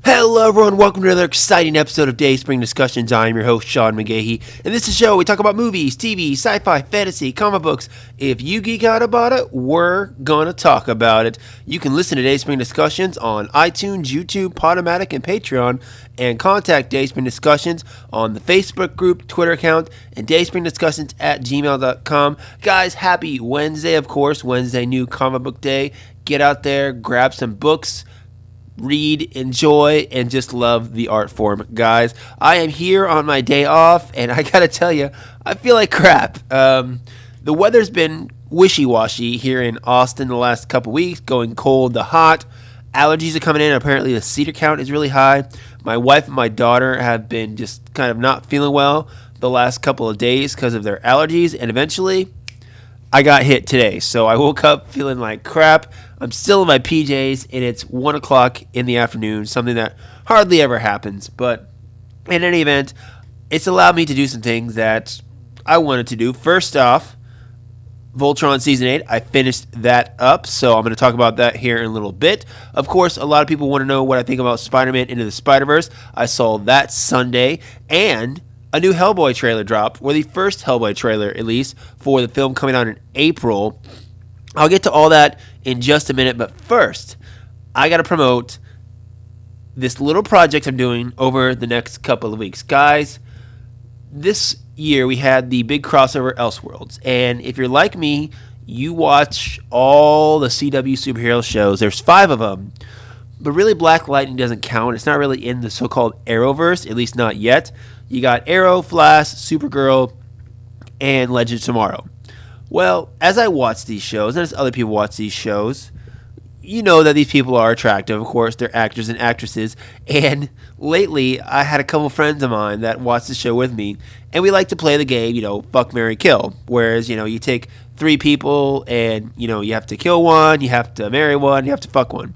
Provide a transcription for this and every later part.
Hello everyone, welcome to another exciting episode of Dayspring Discussions. I'm your host, Sean McGahee, and this is a show where we talk about movies, TV, sci-fi, fantasy, comic books. If you geek out about it, we're gonna talk about it. You can listen to Dayspring Discussions on iTunes, YouTube, Podomatic, and Patreon, and contact Dayspring Discussions on the Facebook group, Twitter account, and dayspringdiscussions@gmail.com. Guys, happy Wednesday, of course. Wednesday, new comic book day. Get out there, grab some books, read, enjoy, and just love the art form, guys. I am here on my day off, and I gotta tell you, I feel like crap. The weather's been wishy-washy here in Austin the last couple weeks, going cold to hot. Allergies are coming in. Apparently the cedar count is really high. My wife and my daughter have been just kind of not feeling well the last couple of days because of their allergies, and eventually I got hit today. So I woke up feeling like crap. I'm still in my PJs, and it's 1 o'clock in the afternoon, something that hardly ever happens. But in any event, it's allowed me to do some things that I wanted to do. First off, Voltron Season 8, I finished that up, so I'm going to talk about that here in a little bit. Of course, a lot of people want to know what I think about Spider-Man Into the SpiderVerse. I saw that Sunday, and a new Hellboy trailer dropped, or the first Hellboy trailer, at least, for the film coming out in April. I'll get to all that in just a minute, but first, I got to promote this little project I'm doing over the next couple of weeks. Guys, this year we had the big crossover Elseworlds, and if you're like me, you watch all the CW superhero shows. There's 5 of them, but really Black Lightning doesn't count. It's not really in the so-called Arrowverse, at least not yet. You got Arrow, Flash, Supergirl, and Legends of Tomorrow. Well, as I watch these shows, and as other people watch these shows, you know that these people are attractive. Of course, they're actors and actresses. And lately, I had a couple friends of mine that watch the show with me, and we like to play the game, fuck, marry, kill. Whereas, you take 3 people, and, you have to kill one, you have to marry one, you have to fuck one.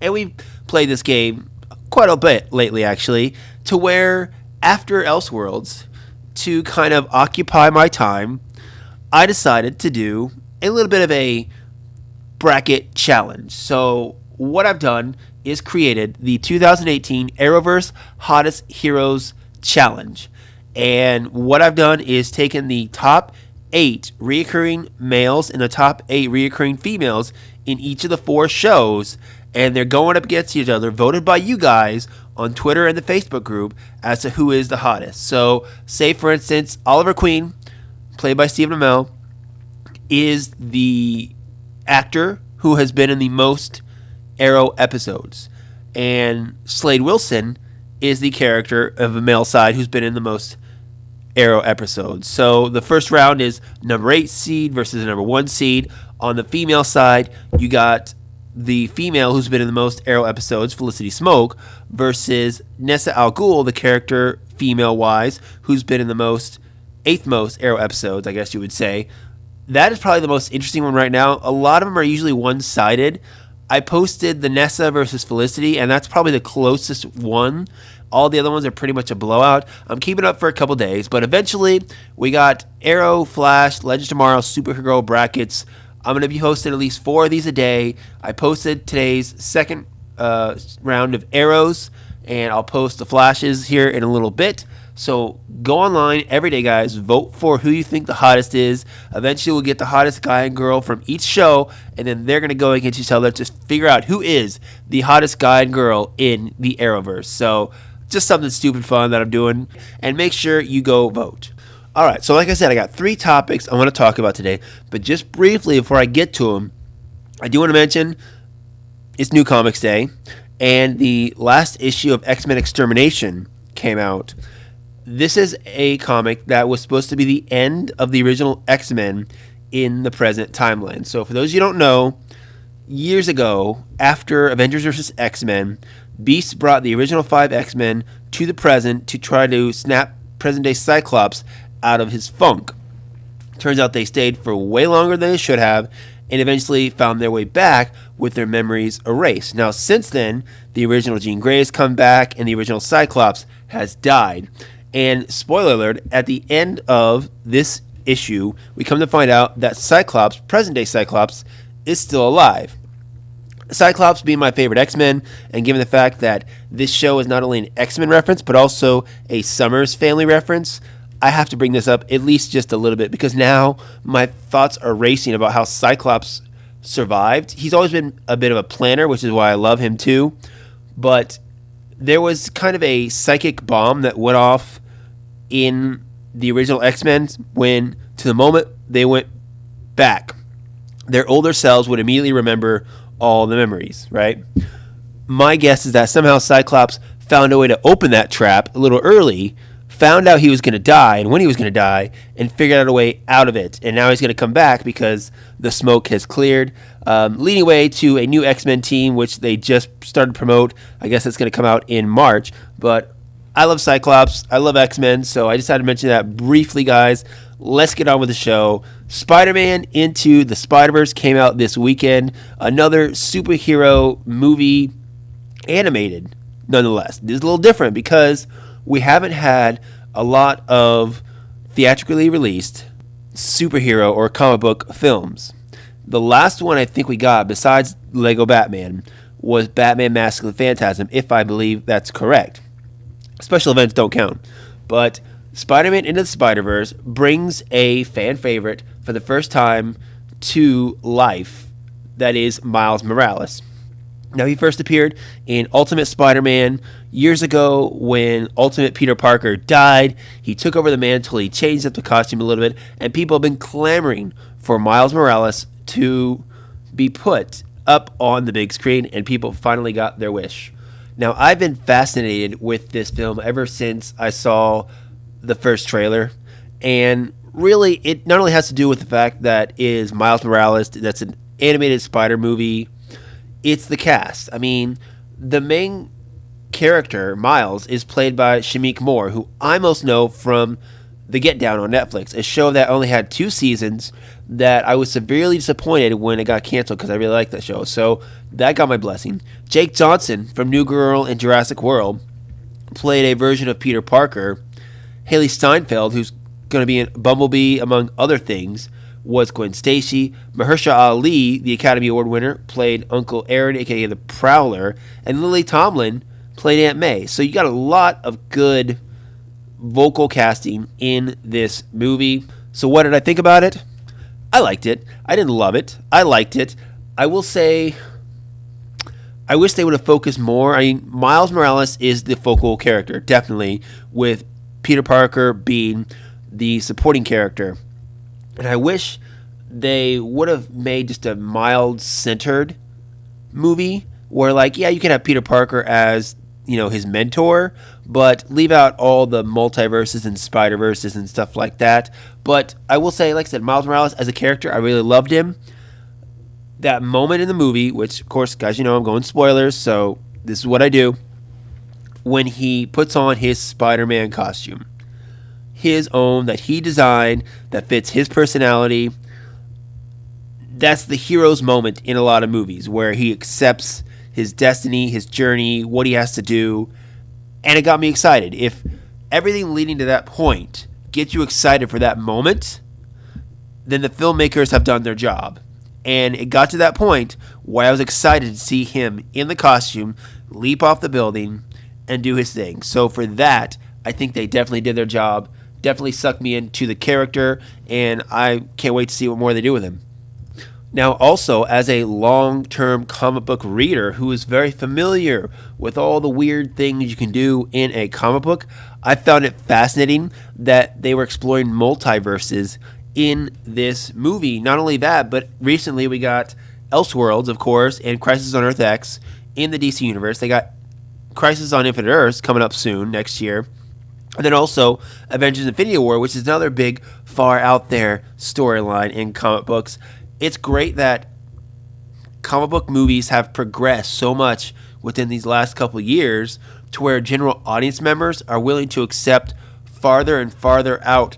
And we've played this game quite a bit lately, actually, to where after Elseworlds, to kind of occupy my time, I decided to do a little bit of a bracket challenge. So what I've done is created the 2018 Arrowverse Hottest Heroes Challenge. And what I've done is taken the top 8 reoccurring males and the top 8 reoccurring females in each of the 4 shows, and they're going up against each other, voted by you guys on Twitter and the Facebook group as to who is the hottest. So say, for instance, Oliver Queen, played by Stephen Amell, is the actor who has been in the most Arrow episodes. And Slade Wilson is the character of a male side who's been in the most Arrow episodes. So the first round is number 8 seed versus the number 1 seed. On the female side, you got the female who's been in the most Arrow episodes, Felicity Smoke, versus Nessa Al Ghul, the character female-wise, who's been in the 8th most Arrow episodes, I guess you would say. That is probably the most interesting one right now. A lot of them are usually one-sided. I posted the Nessa versus Felicity, and that's probably the closest one. All the other ones are pretty much a blowout. I'm keeping it up for a couple days, but eventually we got Arrow, Flash, Legends Tomorrow, Supergirl brackets. I'm going to be hosting at least 4 of these a day. I posted today's second round of Arrows, and I'll post the Flashes here in a little bit. So go online every day, guys. Vote for who you think the hottest is. Eventually, we'll get the hottest guy and girl from each show, and then they're going to go against each other to figure out who is the hottest guy and girl in the Arrowverse. So just something stupid fun that I'm doing, and make sure you go vote. All right, so like I said, I got 3 topics I want to talk about today, but just briefly before I get to them, I do want to mention it's New Comics Day, and the last issue of X-Men Extermination came out. This is a comic that was supposed to be the end of the original X-Men in the present timeline. So for those of you who don't know, years ago, after Avengers vs. X-Men, Beast brought the original 5 X-Men to the present to try to snap present-day Cyclops out of his funk. Turns out they stayed for way longer than they should have, and eventually found their way back with their memories erased. Now, since then, the original Jean Grey has come back, and the original Cyclops has died. And spoiler alert, at the end of this issue, we come to find out that Cyclops, present-day Cyclops, is still alive. Cyclops being my favorite X-Men, and given the fact that this show is not only an X-Men reference, but also a Summers family reference, I have to bring this up at least just a little bit, because now my thoughts are racing about how Cyclops survived. He's always been a bit of a planner, which is why I love him too, but there was kind of a psychic bomb that went off in the original X-Men when, to the moment they went back, their older selves would immediately remember all the memories, right? My guess is that somehow Cyclops found a way to open that trap a little early, found out he was going to die and when he was going to die, and figured out a way out of it. And now he's going to come back because the smoke has cleared, leading away to a new X-Men team, which they just started to promote. I guess it's going to come out in March. But I love Cyclops. I love X-Men, so I just had to mention that briefly, guys. Let's get on with the show. Spider-Man Into the SpiderVerse came out this weekend. Another superhero movie, animated, nonetheless. This is a little different because we haven't had a lot of theatrically released superhero or comic book films. The last one I think we got, besides Lego Batman, was Batman Mask of the Phantasm, if I believe that's correct. Special events don't count. But Spider-Man Into the SpiderVerse brings a fan favorite for the first time to life. That is Miles Morales. Now, he first appeared in Ultimate Spider-Man years ago when Ultimate Peter Parker died. He took over the mantle, he changed up the costume a little bit, and people have been clamoring for Miles Morales to be put up on the big screen, and people finally got their wish. Now, I've been fascinated with this film ever since I saw the first trailer, and really, it not only has to do with the fact that it is Miles Morales, that's an animated Spider movie, it's the cast. I mean, the main character, Miles, is played by Shameik Moore, who I most know from The Get Down on Netflix, a show that only had 2 seasons that I was severely disappointed when it got canceled because I really liked that show. So that got my blessing. Jake Johnson from New Girl and Jurassic World played a version of Peter Parker. Haley Steinfeld, who's going to be in Bumblebee, among other things, was Gwen Stacy. Mahershala Ali, the Academy Award winner, played Uncle Aaron, a.k.a. the Prowler. And Lily Tomlin played Aunt May. So you got a lot of good vocal casting in this movie. So what did I think about it? I liked it. I didn't love it. I liked it. I will say, I wish they would have focused more. I mean, Miles Morales is the focal character, definitely, with Peter Parker being the supporting character. And I wish they would have made just a mild-centered movie where, like, yeah, you can have Peter Parker as, you know, his mentor, but leave out all the multiverses and Spider-Verses and stuff like that. But I will say, like I said, Miles Morales as a character, I really loved him. That moment in the movie, which, of course, guys, you know, I'm going spoilers, so this is what I do. When he puts on his Spider-Man costume, his own, that he designed, that fits his personality, that's the hero's moment in a lot of movies, where he accepts his destiny, his journey, what he has to do, and it got me excited. If everything leading to that point gets you excited for that moment, then the filmmakers have done their job. And it got to that point where I was excited to see him in the costume, leap off the building, and do his thing. So for that, I think they definitely did their job, definitely sucked me into the character, and I can't wait to see what more they do with him. Now, also, as a long-term comic book reader who is very familiar with all the weird things you can do in a comic book, I found it fascinating that they were exploring multiverses in this movie. Not only that, but recently we got Elseworlds, of course, and Crisis on Earth X in the DC Universe. They got Crisis on Infinite Earths coming up soon, next year. And then also Avengers Infinity War, which is another big, far out there storyline in comic books. It's great that comic book movies have progressed so much within these last couple of years to where general audience members are willing to accept farther and farther out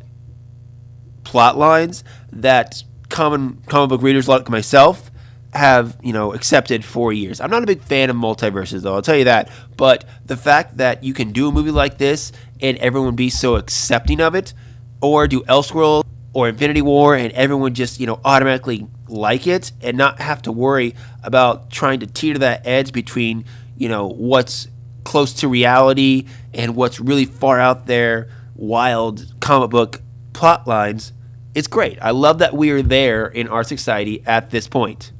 plot lines that common comic book readers like myself have, you know, accepted for years. I'm not a big fan of multiverses, though, I'll tell you that. But the fact that you can do a movie like this and everyone be so accepting of it, or do Elseworlds or Infinity War and everyone just, you know, automatically like it and not have to worry about trying to teeter that edge between, what's close to reality and what's really far out there, wild comic book plot lines. It's great. I love that we are there in our society at this point.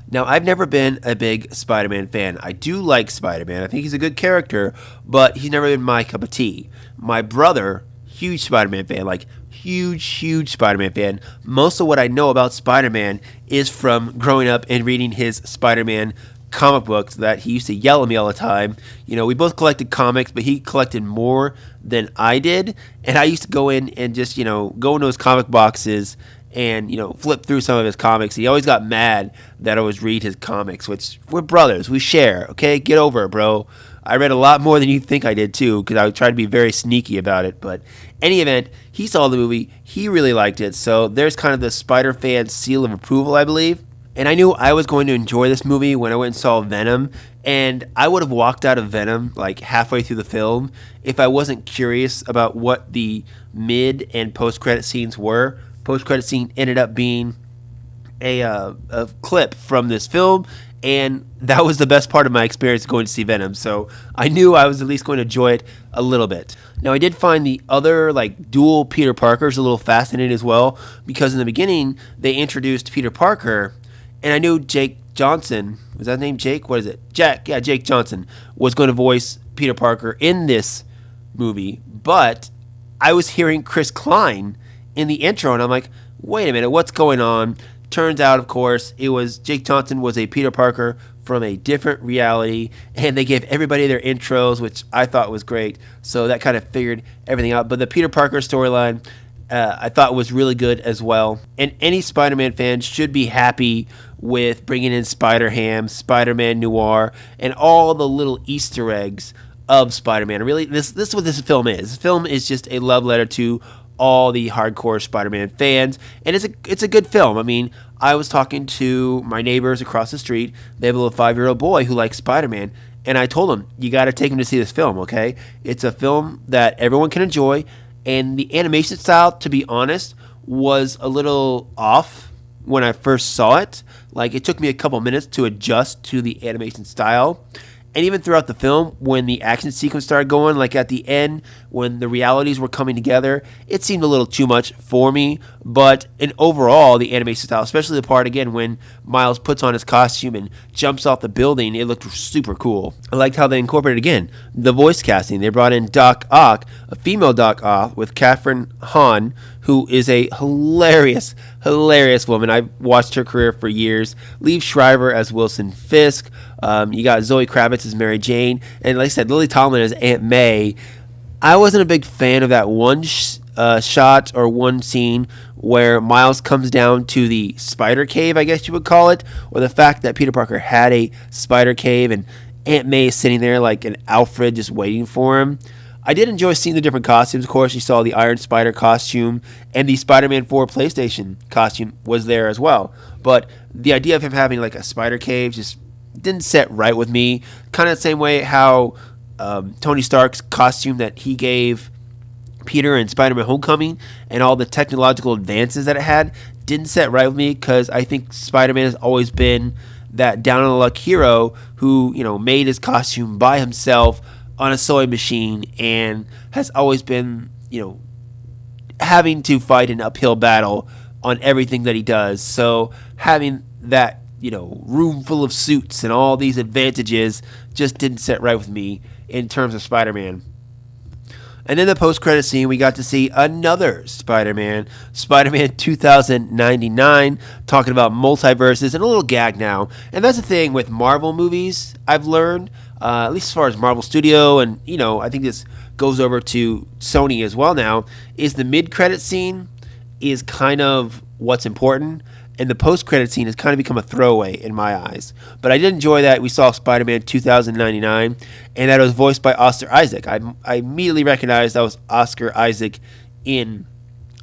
Now, I've never been a big Spider-Man fan. I do like Spider-Man. I think he's a good character, but he's never been my cup of tea. My brother, huge Spider-Man fan, like huge Spider-Man fan. Most of what I know about Spider-Man is from growing up and reading his Spider-Man comic books that he used to yell at me all the time. We both collected comics, but he collected more than I did. And I used to go in and just, go into his comic boxes and, flip through some of his comics. He always got mad that I always read his comics, which we're brothers. We share, okay? Get over it, bro. I read a lot more than you think I did, too, because I would try to be very sneaky about it. But any event, he saw the movie. He really liked it. So there's kind of the Spider-Fan seal of approval, I believe. And I knew I was going to enjoy this movie when I went and saw Venom. And I would have walked out of Venom like halfway through the film if I wasn't curious about what the mid and post-credit scenes were. Post-credit scene ended up being a clip from this film, and that was the best part of my experience going to see Venom. So I knew I was at least going to enjoy it a little bit. Now, I did find the other dual Peter Parkers a little fascinating as well, because in the beginning they introduced Peter Parker, and I knew Jake Johnson, was that name Jake? What is it? Jack. Yeah, Jake Johnson was going to voice Peter Parker in this movie, but I was hearing Chris Klein in the intro, and I'm like, wait a minute, what's going on? Turns out, of course, it was Jake Johnson was a Peter Parker from a different reality, and they gave everybody their intros, which I thought was great. So that kind of figured everything out. But the Peter Parker storyline, I thought was really good as well. And any Spider-Man fan should be happy with bringing in Spider-Ham, Spider-Man Noir, and all the little Easter eggs of Spider-Man. Really, this is what this film is. This film is just a love letter to all the hardcore Spider-Man fans, and it's a good film. I mean, I was talking to my neighbors across the street. They have a little 5-year-old boy who likes Spider-Man, and I told him, you got to take him to see this film, okay? It's a film that everyone can enjoy, and the animation style, to be honest, was a little off when I first saw it. It took me a couple minutes to adjust to the animation style. And even throughout the film, when the action sequence started going, at the end, when the realities were coming together, it seemed a little too much for me. But overall, the animation style, especially the part, again, when Miles puts on his costume and jumps off the building, it looked super cool. I liked how they incorporated, again, the voice casting. They brought in Doc Ock, a female Doc Ock, with Kathryn Hahn, who is a hilarious woman. I've watched her career for years. Liev Schreiber as Wilson Fisk. You got Zoe Kravitz as Mary Jane. And like I said, Lily Tomlin as Aunt May. I wasn't a big fan of that one shot or one scene where Miles comes down to the spider cave, I guess you would call it, or the fact that Peter Parker had a spider cave and Aunt May is sitting there like an Alfred just waiting for him. I did enjoy seeing the different costumes. Of course, you saw the Iron Spider costume, and the Spider-Man 4 PlayStation costume was there as well. But the idea of him having a spider cave just didn't set right with me. Kind of the same way how Tony Stark's costume that he gave Peter in Spider-Man Homecoming and all the technological advances that it had didn't set right with me, because I think Spider-Man has always been that down-on-the-luck hero who, made his costume by himself on a sewing machine and has always been, having to fight an uphill battle on everything that he does. So having that, room full of suits and all these advantages just didn't set right with me in terms of Spider-Man. And then the post-credit scene, we got to see another Spider-Man, Spider-Man 2099, talking about multiverses and a little gag now. And that's the thing with Marvel movies, I've learned, at least as far as Marvel Studio, and, I think this goes over to Sony as well now, is the mid-credit scene is kind of what's important, and the post-credit scene has kind of become a throwaway in my eyes. But I did enjoy that. We saw Spider-Man 2099, and that was voiced by Oscar Isaac. I immediately recognized that was Oscar Isaac in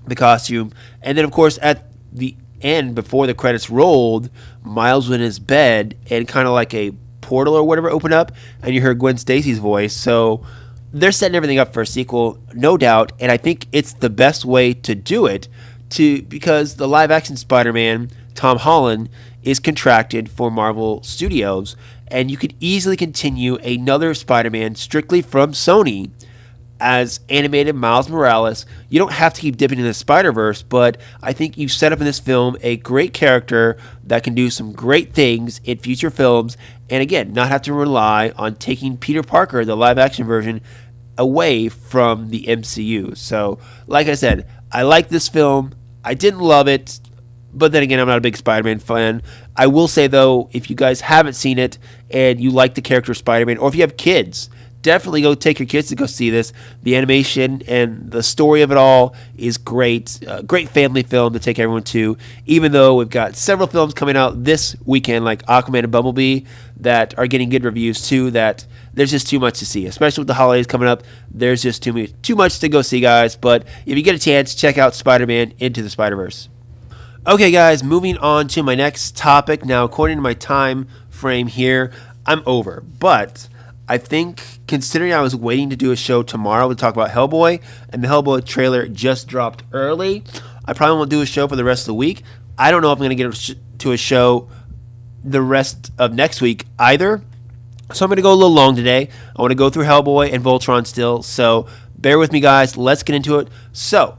the costume. And then, of course, at the end, before the credits rolled, Miles was in his bed, and kind of like a portal or whatever opened up, and you heard Gwen Stacy's voice. So they're setting everything up for a sequel, no doubt, and I think it's the best way to do it, because the live-action Spider-Man Tom Holland is contracted for Marvel Studios, and you could easily continue another Spider-Man strictly from Sony as animated Miles Morales. You don't have to keep dipping in the Spider-Verse, but I think you've set up in this film a great character that can do some great things in future films, and again, not have to rely on taking Peter Parker, the live-action version, away from the MCU. So, like I said, I like this film. I didn't love it, but then again, I'm not a big Spider-Man fan. I will say, though, if you guys haven't seen it and you like the character of Spider-Man, or if you have kids, definitely go take your kids to go see this. The animation and the story of it all is great. Great family film to take everyone to, even though we've got several films coming out this weekend, like Aquaman and Bumblebee, that are getting good reviews, too, that there's just too much to see. Especially with the holidays coming up, there's just too much to go see, guys. But if you get a chance, check out Spider-Man Into the SpiderVerse. Okay, guys, moving on to my next topic. Now, according to my time frame here, I'm over. But I think, considering I was waiting to do a show tomorrow to talk about Hellboy, and the Hellboy trailer just dropped early, I probably won't do a show for the rest of the week. I don't know if I'm going to get to a show the rest of next week either. So I'm going to go a little long today. I want to go through Hellboy and Voltron still. So bear with me, guys. Let's get into it. So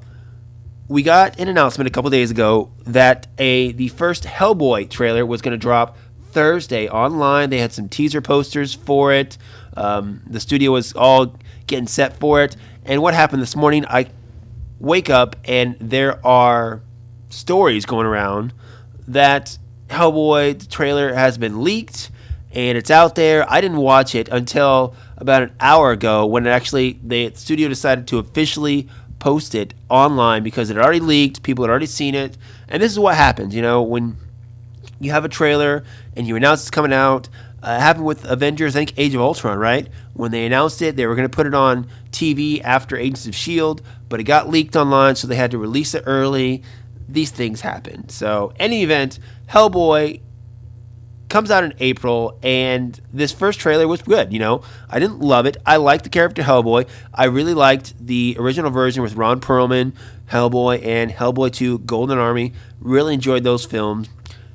we got an announcement a couple days ago that the first Hellboy trailer was going to drop Thursday online. They had some teaser posters for it. The studio was all getting set for it. And what happened this morning, I wake up and there are stories going around that Hellboy, the trailer, has been leaked and it's out there. I didn't watch it until about an hour ago when the studio decided to officially post it online because it had already leaked. People had already seen it. And this is what happens, when you have a trailer and you announce it's coming out. It happened with Avengers, I think Age of Ultron, right? When they announced it, they were going to put it on TV after Agents of S.H.I.E.L.D., but it got leaked online, so they had to release it early. These things happen. So, in any event, Hellboy comes out in April, and this first trailer was good. I didn't love it. I liked the character Hellboy. I really liked the original version with Ron Perlman, Hellboy, and Hellboy 2, Golden Army. Really enjoyed those films.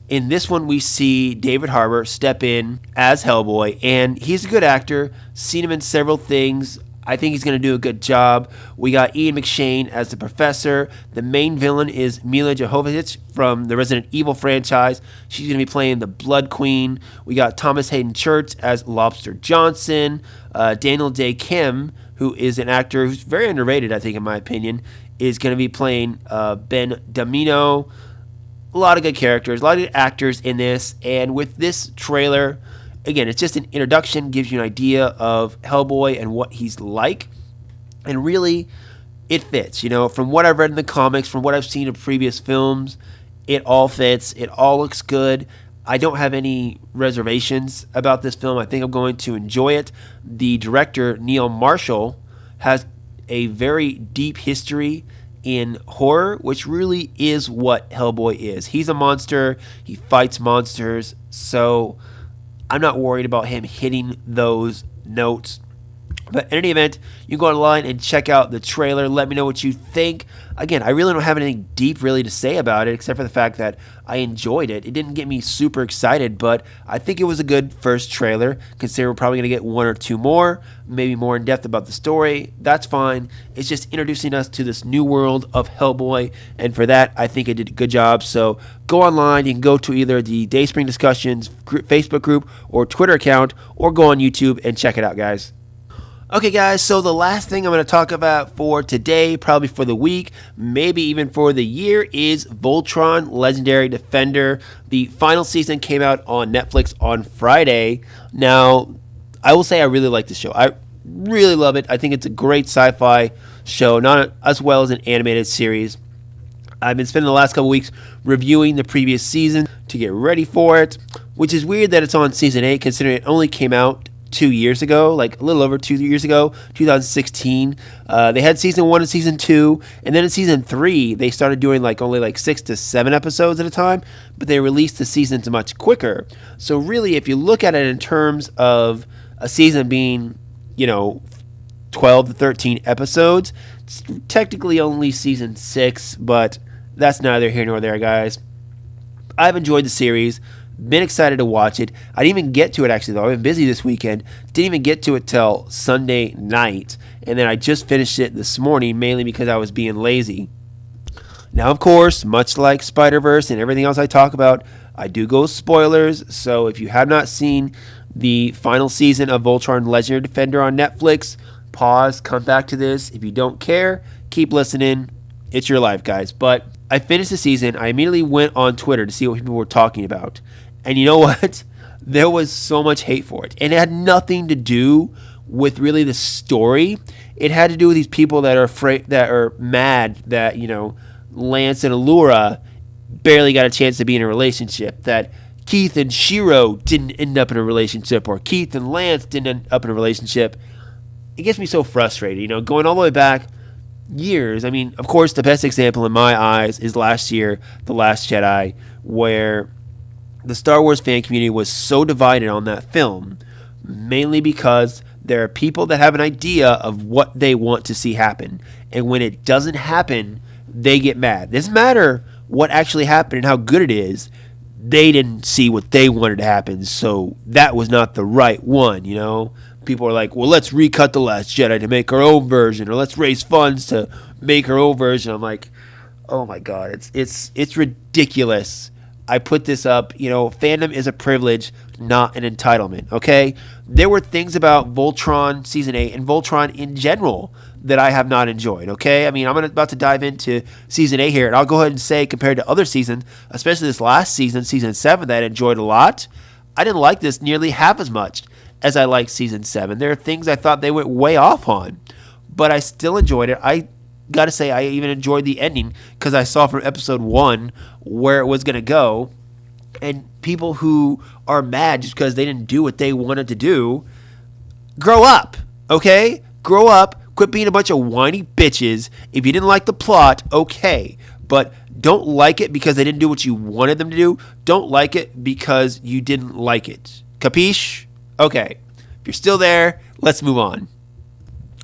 In this one, we see David Harbour step in as Hellboy, and he's a good actor. Seen him in several things. I think he's going to do a good job. We got Ian McShane as the professor. The main villain is Mila Jovovich from the Resident Evil franchise. She's going to be playing the Blood Queen. We got Thomas Hayden Church as Lobster Johnson. Daniel Day Kim, who is an actor who's very underrated, I think, in my opinion, is going to be playing Ben Domino. A lot of good characters, a lot of good actors in this. And with this trailer, again, it's just an introduction, gives you an idea of Hellboy and what he's like. And really, it fits. From what I've read in the comics, from what I've seen in previous films, it all fits. It all looks good. I don't have any reservations about this film. I think I'm going to enjoy it. The director, Neil Marshall, has a very deep history in horror, which really is what Hellboy is. He's a monster. He fights monsters. So I'm not worried about him hitting those notes. But in any event, you can go online and check out the trailer. Let me know what you think. Again, I really don't have anything deep really to say about it, except for the fact that I enjoyed it. It didn't get me super excited, but I think it was a good first trailer. Consider we're probably going to get one or two more, maybe more in depth about the story. That's fine. It's just introducing us to this new world of Hellboy, and for that, I think it did a good job. So go online. You can go to either the Dayspring Discussions Facebook group or Twitter account, or go on YouTube and check it out, guys. Okay, guys, so the last thing I'm going to talk about for today, probably for the week, maybe even for the year, is Voltron Legendary Defender. The final season came out on Netflix on Friday. Now, I will say I really like this show. I really love it. I think it's a great sci-fi show, not as well as an animated series. I've been spending the last couple weeks reviewing the previous season to get ready for it, which is weird that it's on season 8, considering it only came out 2 years ago, like a little over 2 years ago, 2016. They had season 1 and season 2, and then in season 3, they started doing only 6 to 7 episodes at a time, but they released the seasons much quicker. So really, if you look at it in terms of a season being, 12 to 13 episodes, it's technically only season 6, but that's neither here nor there, guys. I've enjoyed the series. Been excited to watch it. I didn't even get to it actually though. I've been busy this weekend. Didn't even get to it till Sunday night. And then I just finished it this morning mainly because I was being lazy. Now, of course, much like Spider-Verse and everything else I talk about, I do go spoilers. So if you have not seen the final season of Voltron Legendary Defender on Netflix, pause, come back to this. If you don't care, keep listening. It's your life, guys. But I finished the season. I immediately went on Twitter to see what people were talking about. And you know what? There was so much hate for it. And it had nothing to do with really the story. It had to do with these people that are afraid, that are mad that, Lance and Allura barely got a chance to be in a relationship. That Keith and Shiro didn't end up in a relationship. Or Keith and Lance didn't end up in a relationship. It gets me so frustrated. Going all the way back years. I mean, of course, the best example in my eyes is last year, The Last Jedi, where the Star Wars fan community was so divided on that film, mainly because there are people that have an idea of what they want to see happen. And when it doesn't happen, they get mad. It doesn't matter what actually happened and how good it is. They didn't see what they wanted to happen, so that was not the right one, People are like, well, let's recut The Last Jedi to make our own version, or let's raise funds to make our own version. I'm like, oh my God, it's ridiculous. I put this up, fandom is a privilege, not an entitlement, okay? There were things about Voltron Season 8 and Voltron in general that I have not enjoyed, okay? I mean, I'm about to dive into Season 8 here, and I'll go ahead and say, compared to other seasons, especially this last season, Season 7, that I enjoyed a lot, I didn't like this nearly half as much as I liked Season 7. There are things I thought they went way off on, but I still enjoyed it. I gotta say, I even enjoyed the ending because I saw from episode 1 where it was gonna go, and people who are mad just because they didn't do what they wanted to do, grow up, okay? Grow up, quit being a bunch of whiny bitches. If you didn't like the plot, okay, but don't like it because they didn't do what you wanted them to do. Don't like it because you didn't like it. Capiche? Okay. If you're still there, let's move on.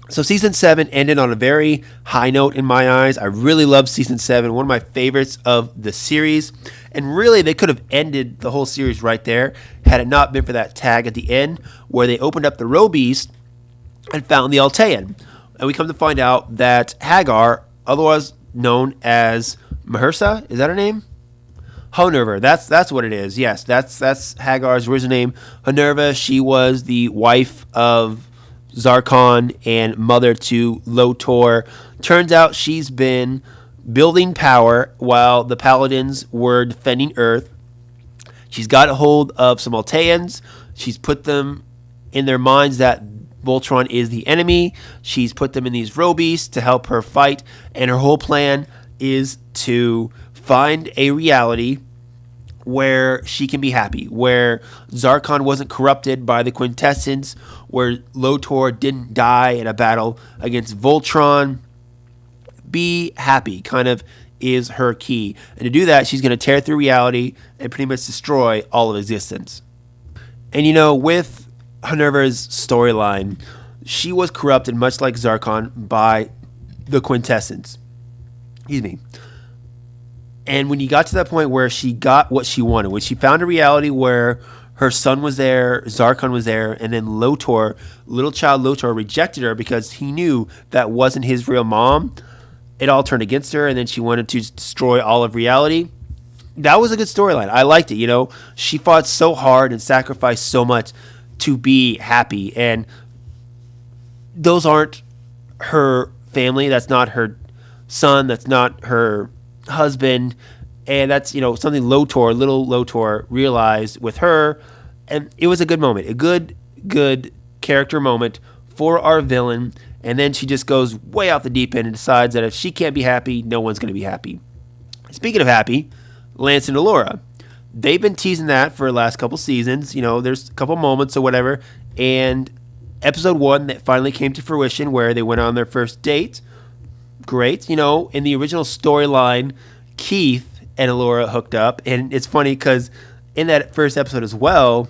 So Season 7 ended on a very high note in my eyes. I really loved Season 7, one of my favorites of the series. And really, they could have ended the whole series right there had it not been for that tag at the end where they opened up the Roe Beast and found the Altean. And we come to find out that Hagar, otherwise known as Mahersa, is that her name? Honerva, that's what it is. Yes, that's Hagar's original name. Honerva, she was the wife of Zarkon and mother to Lotor. Turns out she's been building power while the Paladins were defending Earth. She's got a hold of some Alteans. She's put them in their minds that Voltron is the enemy. She's put them in these Roe Beasts to help her fight, and her whole plan is to find a reality where she can be happy, where Zarkon wasn't corrupted by the Quintessence, where Lotor didn't die in a battle against Voltron. Be happy kind of is her key. And to do that, she's going to tear through reality and pretty much destroy all of existence. And with Honerva's storyline, she was corrupted much like Zarkon by the Quintessence. Excuse me. And when you got to that point where she got what she wanted, when she found a reality where her son was there, Zarkon was there, and then Lotor, little child Lotor, rejected her because he knew that wasn't his real mom, it all turned against her, and then she wanted to destroy all of reality. That was a good storyline. I liked it, She fought so hard and sacrificed so much to be happy, and those aren't her family. That's not her son. That's not her husband, and that's little Lotor realized with her, and it was a good moment, a good character moment for our villain. And then she just goes way off the deep end and decides that if she can't be happy, no one's going to be happy. Speaking of happy, Lance and Allura, they've been teasing that for the last couple seasons. There's a couple moments or whatever, and episode 1 that finally came to fruition where they went on their first date. Great. In the original storyline, Keith and Allura hooked up, and it's funny because in that first episode as well,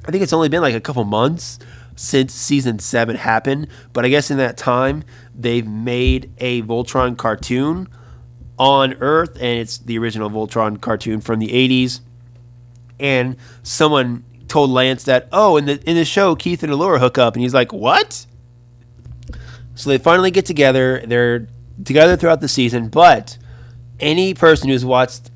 I think it's only been like a couple months since Season 7 happened, but I guess in that time, they've made a Voltron cartoon on Earth, and it's the original Voltron cartoon from the 80s. And someone told Lance that, oh, in the show, Keith and Allura hook up, and he's like, what? So they finally get together. They're together throughout the season, but any person who's watched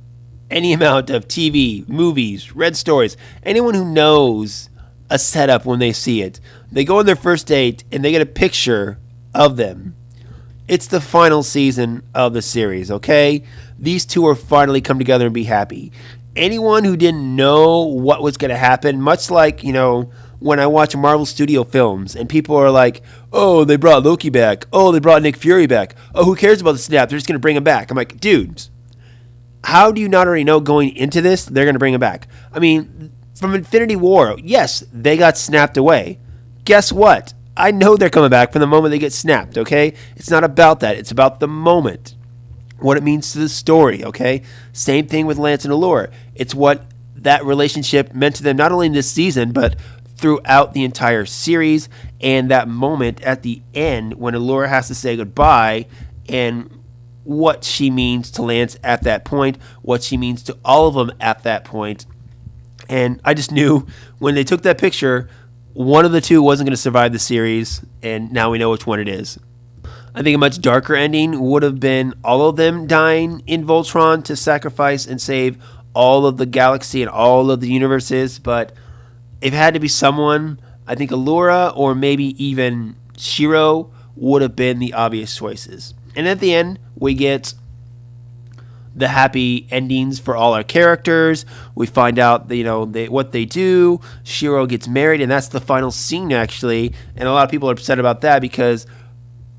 any amount of TV, movies, read stories, anyone who knows a setup when they see it, they go on their first date and they get a picture of them. It's the final season of the series, okay? These two are finally come together and be happy. Anyone who didn't know what was going to happen, much like, when I watch Marvel Studio films and people are like, oh, they brought Loki back. Oh, they brought Nick Fury back. Oh, who cares about the snap? They're just going to bring him back. I'm like, dudes, how do you not already know going into this they're going to bring him back? I mean, from Infinity War, yes, they got snapped away. Guess what? I know they're coming back from the moment they get snapped, okay? It's not about that. It's about the moment. What it means to the story, okay? Same thing with Lance and Allura. It's what that relationship meant to them, not only in this season, but throughout the entire series, and that moment at the end when Allura has to say goodbye, and what she means to Lance at that point, what she means to all of them at that point. And I just knew when they took that picture, one of the two wasn't going to survive the series, and now we know which one it is. I think a much darker ending would have been all of them dying in Voltron to sacrifice and save all of the galaxy and all of the universes, but if it had to be someone, I think Allura or maybe even Shiro would have been the obvious choices. And at the end, we get the happy endings for all our characters. We find out what they do. Shiro gets married, and that's the final scene, actually. And a lot of people are upset about that because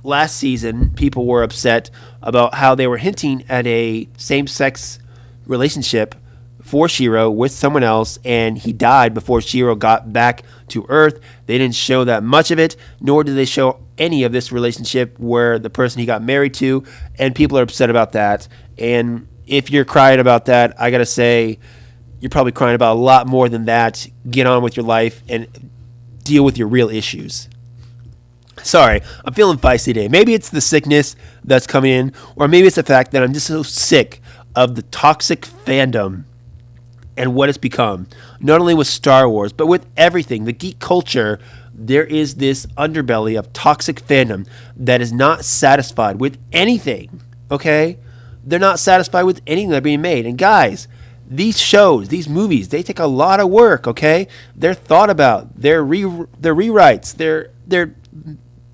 last season, people were upset about how they were hinting at a same-sex relationship for Shiro with someone else, and he died before Shiro got back to Earth. They didn't show that much of it, nor did they show any of this relationship where the person he got married to, and people are upset about that. And if you're crying about that, I gotta say, you're probably crying about a lot more than that. Get on with your life and deal with your real issues. Sorry, I'm feeling feisty today. Maybe it's the sickness that's coming in, or maybe it's the fact that I'm just so sick of the toxic fandom and what it's become. Not only with Star Wars, but with everything. The geek culture, there is this underbelly of toxic fandom that is not satisfied with anything, okay? They're not satisfied with anything that's being made. And guys, these shows, these movies, they take a lot of work, okay? They're thought about. They're rewrites. They're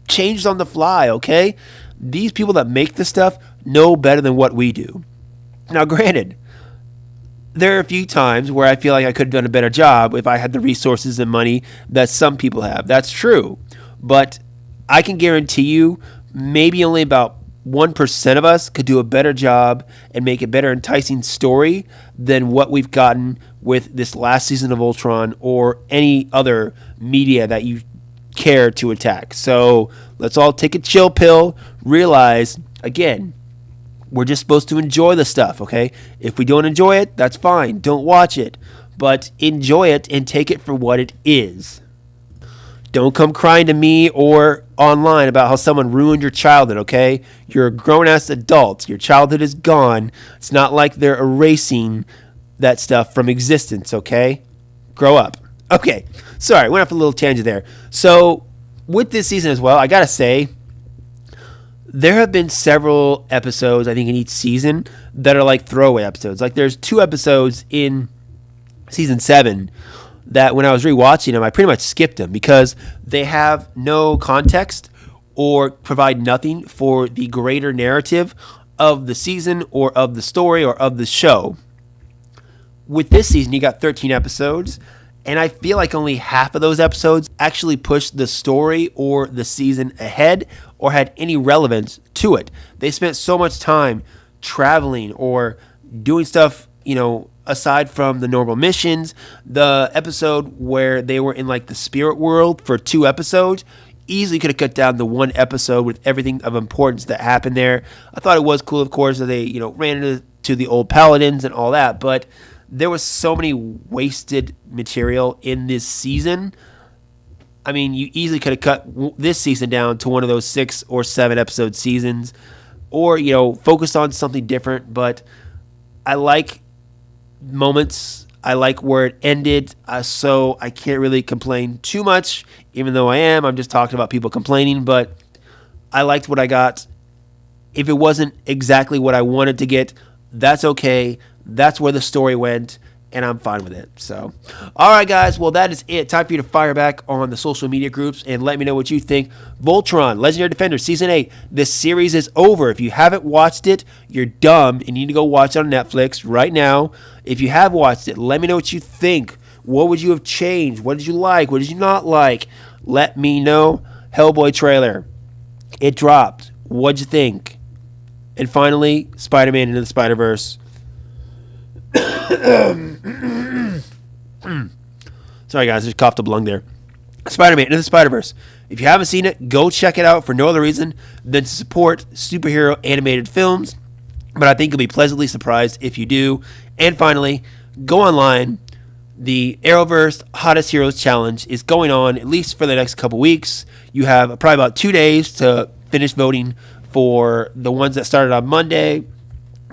changed on the fly, okay? These people that make this stuff know better than what we do. Now, granted, there are a few times where I feel like I could have done a better job if I had the resources and money that some people have. That's true. But I can guarantee you maybe only about 1% of us could do a better job and make a better enticing story than what we've gotten with this last season of Voltron or any other media that you care to attack. So let's all take a chill pill, realize, again, we're just supposed to enjoy the stuff, okay? If we don't enjoy it, that's fine. Don't watch it. But enjoy it and take it for what it is. Don't come crying to me or online about how someone ruined your childhood, okay? You're a grown-ass adult. Your childhood is gone. It's not like they're erasing that stuff from existence, okay? Grow up. Okay, sorry, went off a little tangent there. So, with this season as well, I gotta say, there have been several episodes, I think, in each season that are like throwaway episodes. Like, there's 2 episodes in season 7 that when I was rewatching them, I pretty much skipped them because they have no context or provide nothing for the greater narrative of the season or of the story or of the show. With this season, you got 13 episodes, and I feel like only half of those episodes actually pushed the story or the season ahead or had any relevance to it. They spent so much time traveling or doing stuff, aside from the normal missions. The episode where they were in like the spirit world for 2 episodes easily could have cut down to 1 episode with everything of importance that happened there. I thought it was cool, of course, that they, ran into the old paladins and all that, but there was so many wasted material in this season. I mean, you easily could have cut this season down to one of those 6 or 7 episode seasons. or focus on something different. But I like moments. I like where it ended, so I can't really complain too much, even though I'm just talking about people complaining, but I liked what I got. If it wasn't exactly what I wanted to get, that's okay. That's where the story went, and I'm fine with it. So, all right, guys. Well, that is it. Time for you to fire back on the social media groups and let me know what you think. Voltron, Legendary Defender, Season 8. This series is over. If you haven't watched it, you're dumb and you need to go watch it on Netflix right now. If you have watched it, let me know what you think. What would you have changed? What did you like? What did you not like? Let me know. Hellboy trailer. It dropped. What'd you think? And finally, Spider-Man Into the SpiderVerse. Sorry, guys. I just coughed up a lung there. Spider-Man Into the SpiderVerse. If you haven't seen it, go check it out for no other reason than to support superhero animated films. But I think you'll be pleasantly surprised if you do. And finally, go online. The Arrowverse Hottest Heroes Challenge is going on at least for the next couple weeks. You have probably about 2 days to finish voting for the ones that started on Monday.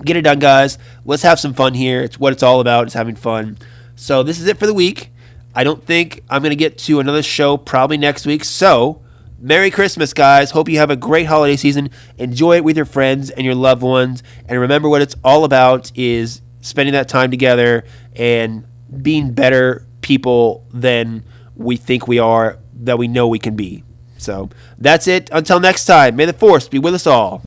Get it done, guys. Let's have some fun here. It's what it's all about. It's having fun. So this is it for the week. I don't think I'm going to get to another show probably next week. So Merry Christmas, guys. Hope you have a great holiday season. Enjoy it with your friends and your loved ones. And remember what it's all about is spending that time together and being better people than we think we are, that we know we can be. So that's it. Until next time, may the Force be with us all.